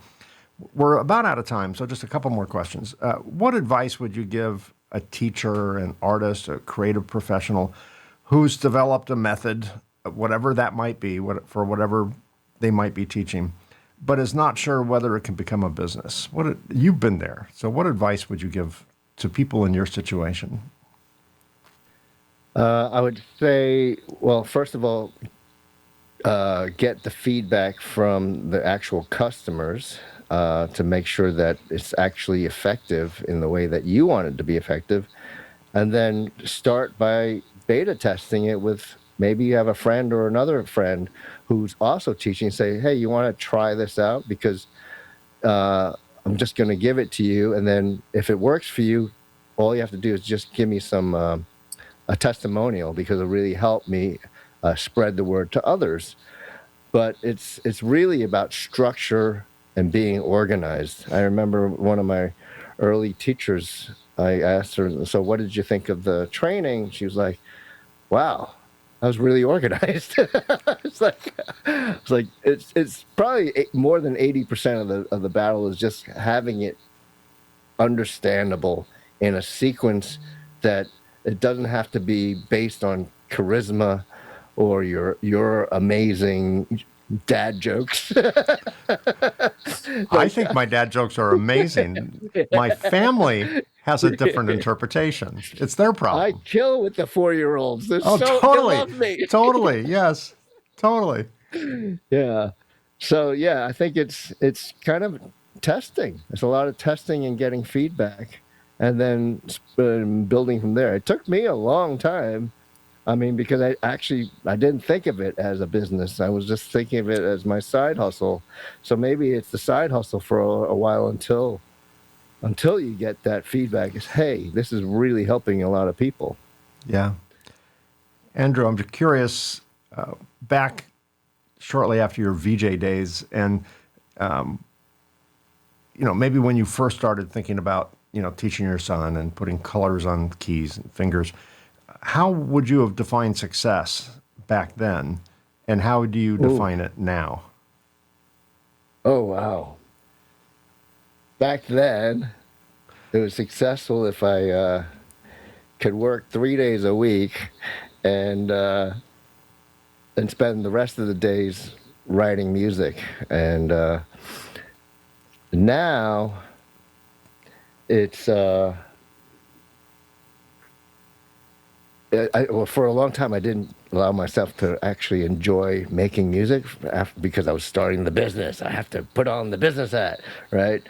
We're about out of time, so just a couple more questions. What advice would you give a teacher, an artist, a creative professional who's developed a method, whatever that might be, for whatever they might be teaching, but is not sure whether it can become a business? You've been there, so what advice would you give to people in your situation? I would say, well, first of all, get the feedback from the actual customers to make sure that it's actually effective in the way that you want it to be effective. And then start by beta testing it with, maybe you have a friend or another friend who's also teaching. Say, hey, you want to try this out? Because I'm just going to give it to you. And then if it works for you, all you have to do is just give me a testimonial, because it really helped me spread the word to others. But it's really about structure and being organized. I remember one of my early teachers, I asked her, so what did you think of the training? She was like, wow, I was really organized. It's like it's probably more than 80% of the battle is just having it understandable in a sequence that it doesn't have to be based on charisma or your amazing dad jokes. I think my dad jokes are amazing. My family has a different interpretation. It's their I problem. kill with the 4-year-olds. They're Oh, they totally. love me. Totally. Yes. Totally. Yeah. So yeah, I think it's kind of testing. There's a lot of testing and getting feedback, and then building from there. It took me a long time. I mean, because I didn't think of it as a business. I was just thinking of it as my side hustle. So maybe it's the side hustle for a while until you get that feedback. Is, hey, this is really helping a lot of people. Yeah. Andrew, I'm just curious, back shortly after your VJ days, and maybe when you first started thinking about teaching your son and putting colors on keys and fingers, how would you have defined success back then, and how do you define it now? Oh, wow. Back then, it was successful if I could work 3 days a week and spend the rest of the days writing music. And now it's well, for a long time, I didn't allow myself to actually enjoy making music because I was starting the business. I have to put on the business hat, right?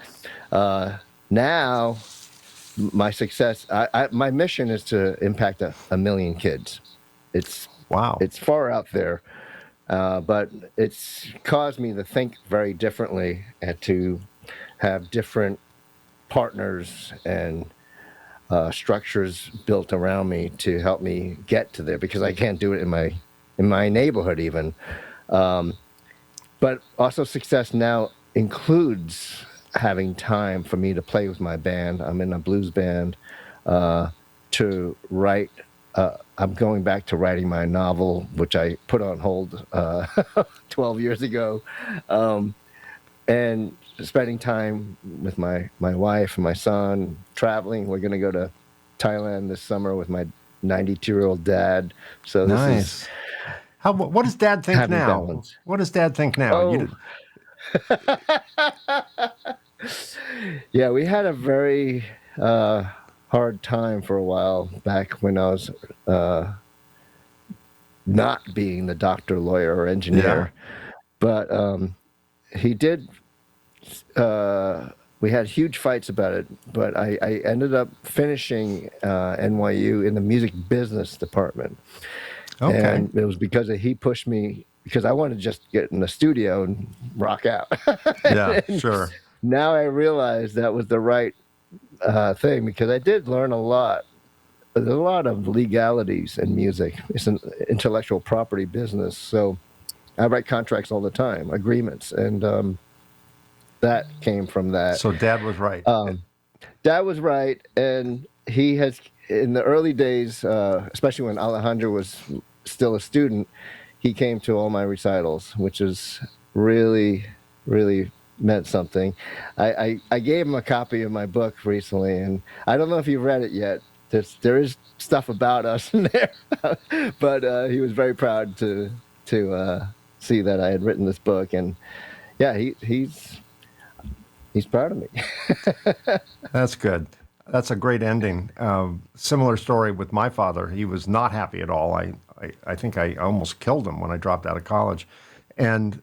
Now, my success, my mission is to impact a million kids. Wow. It's far out there, but it's caused me to think very differently and to have different partners and structures built around me to help me get to there, because I can't do it in my neighborhood even. But also success now includes having time for me to play with my band. I'm in a blues band, to write. I'm going back to writing my novel, which I put on hold 12 years ago, and spending time with my wife and my son, traveling. We're going to go to Thailand this summer with my 92-year-old dad. So this Nice. is What does Dad think having now? balance. What does Dad think now? Oh. Yeah, we had a very hard time for a while back when I was not being the doctor, lawyer, or engineer. But he did. We had huge fights about it, but I ended up finishing NYU in the music business department. Okay. And it was because he pushed me, because I wanted to just get in the studio and rock out. Yeah, And sure. now I realize that was the right thing, because I did learn a lot. There's a lot of legalities in music. It's an intellectual property business. So I write contracts all the time, agreements. And that came from that. So Dad was right. Dad was right, and he has in the early days, especially when Alejandro was still a student, he came to all my recitals, which is really, really meant something. I gave him a copy of my book recently, and I don't know if you've read it yet. There is stuff about us in there, but he was very proud to see that I had written this book, and yeah, he's proud of me. That's good. That's a great ending. Similar story with my father. He was not happy at all. I think I almost killed him when I dropped out of college. And,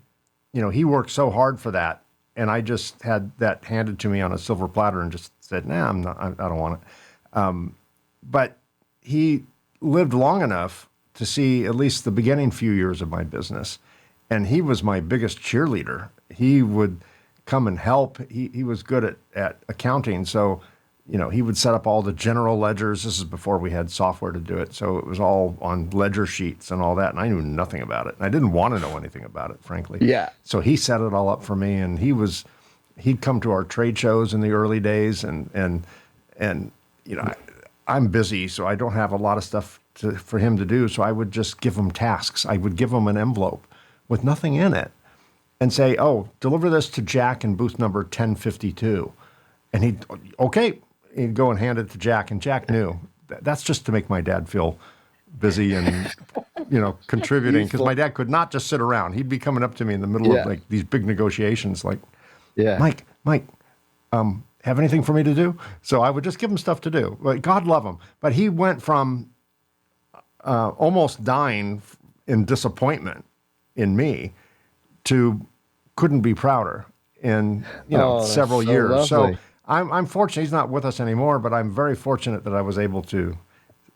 he worked so hard for that. And I just had that handed to me on a silver platter and just said, nah, I don't want it. But he lived long enough to see at least the beginning few years of my business. And he was my biggest cheerleader. He would come and help. He was good at accounting. So, he would set up all the general ledgers. This is before we had software to do it. So it was all on ledger sheets and all that. And I knew nothing about it. And I didn't want to know anything about it, frankly. Yeah. So he set it all up for me. And he'd come to our trade shows in the early days. And I'm busy, so I don't have a lot of stuff for him to do. So I would just give him tasks. I would give him an envelope with nothing in it and say, oh, deliver this to Jack in booth number 1052. And he'd go and hand it to Jack, and Jack knew. That's just to make my dad feel busy and, contributing, because my dad could not just sit around. He'd be coming up to me in the middle of like these big negotiations, like, Mike, have anything for me to do? So I would just give him stuff to do. Like, God love him. But he went from almost dying in disappointment in me to couldn't be prouder in several years. Lovely. So I'm fortunate he's not with us anymore, but I'm very fortunate that I was able to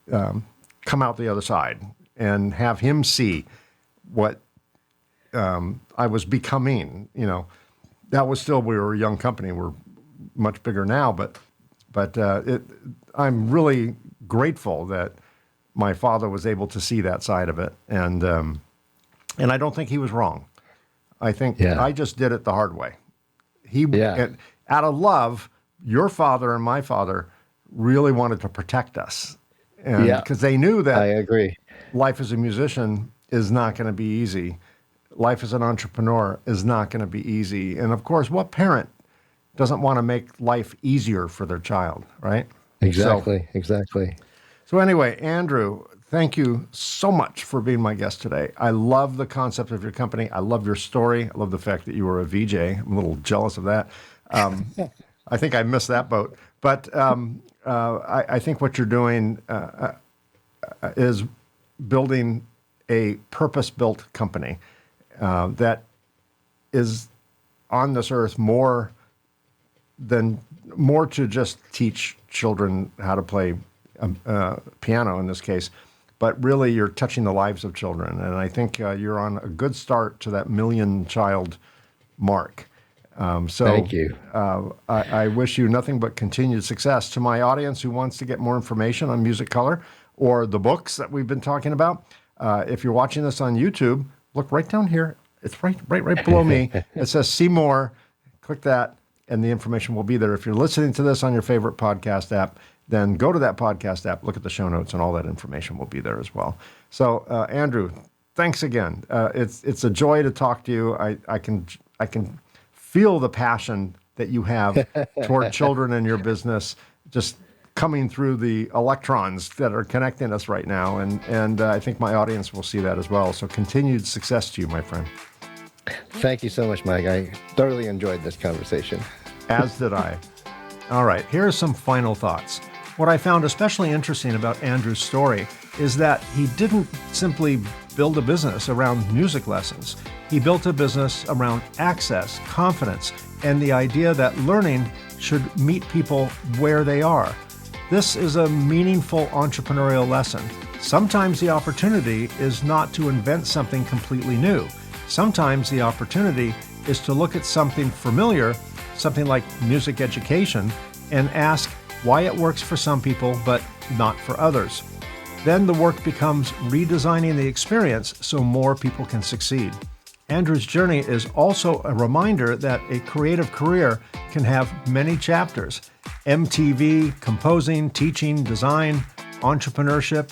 come out the other side and have him see what I was becoming. That was still, we were a young company. We're much bigger now, but I'm really grateful that my father was able to see that side of it, and I don't think he was wrong. I think I just did it the hard way. Out of love, your father and my father really wanted to protect us, and because they knew that I agree. Life as a musician is not going to be easy. Life as an entrepreneur is not going to be easy, and of course, what parent doesn't want to make life easier for their child, right? Exactly. So anyway, Andrew, thank you so much for being my guest today. I love the concept of your company. I love your story. I love the fact that you were a VJ. I'm a little jealous of that. I think I missed that boat. But I think what you're doing is building a purpose-built company that is on this earth more to just teach children how to play piano in this case, but really you're touching the lives of children. And I think you're on a good start to that 1 million child mark. So thank you. I wish you nothing but continued success. To my audience who wants to get more information on Musicolor or the books that we've been talking about, if you're watching this on YouTube, look right down here. It's right below me. It says see more. Click that, and the information will be there. If you're listening to this on your favorite podcast app, then go to that podcast app, look at the show notes, and all that information will be there as well. So, Andrew, thanks again. It's a joy to talk to you. I can feel the passion that you have toward children and your business, just coming through the electrons that are connecting us right now, and I think my audience will see that as well. So, continued success to you, my friend. Thank you so much, Mike. I thoroughly enjoyed this conversation. As did I. All right, here are some final thoughts. What I found especially interesting about Andrew's story is that he didn't simply build a business around music lessons. He built a business around access, confidence, and the idea that learning should meet people where they are. This is a meaningful entrepreneurial lesson. Sometimes the opportunity is not to invent something completely new. Sometimes the opportunity is to look at something familiar, something like music education, and ask why it works for some people but not for others. Then the work becomes redesigning the experience so more people can succeed. Andrew's journey is also a reminder that a creative career can have many chapters. MTV, composing, teaching, design, entrepreneurship.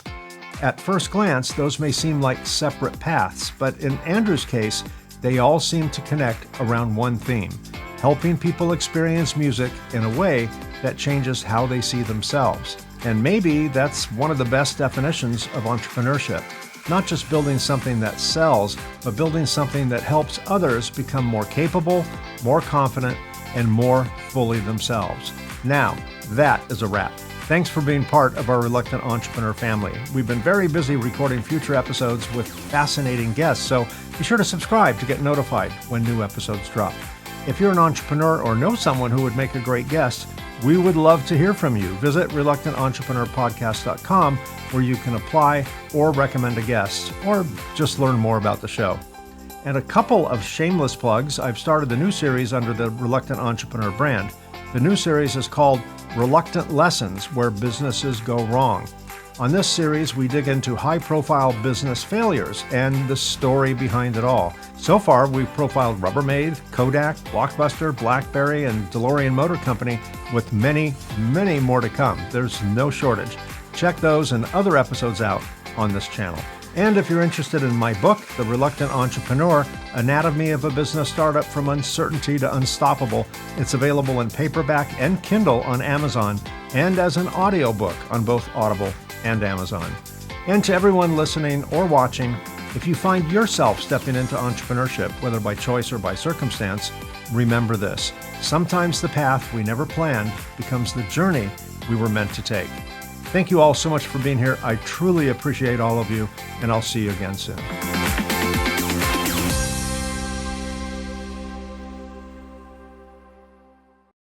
At first glance, those may seem like separate paths, but in Andrew's case, they all seem to connect around one theme: helping people experience music in a way that changes how they see themselves. And maybe that's one of the best definitions of entrepreneurship. Not just building something that sells, but building something that helps others become more capable, more confident, and more fully themselves. Now, that is a wrap. Thanks for being part of our Reluctant Entrepreneur family. We've been very busy recording future episodes with fascinating guests, so be sure to subscribe to get notified when new episodes drop. If you're an entrepreneur or know someone who would make a great guest, we would love to hear from you. Visit reluctantentrepreneur.podcast.com, where you can apply or recommend a guest, or just learn more about the show. And a couple of shameless plugs. I've started a new series under the Reluctant Entrepreneur brand. The new series is called Reluctant Lessons, Where Businesses Go Wrong. On this series, we dig into high-profile business failures and the story behind it all. So far, we've profiled Rubbermaid, Kodak, Blockbuster, BlackBerry, and DeLorean Motor Company, with many, many more to come. There's no shortage. Check those and other episodes out on this channel. And if you're interested in my book, The Reluctant Entrepreneur, Anatomy of a Business Startup from Uncertainty to Unstoppable, it's available in paperback and Kindle on Amazon, and as an audiobook on both Audible and Amazon. And to everyone listening or watching, if you find yourself stepping into entrepreneurship, whether by choice or by circumstance, remember this: sometimes the path we never planned becomes the journey we were meant to take. Thank you all so much for being here. I truly appreciate all of you, and I'll see you again soon.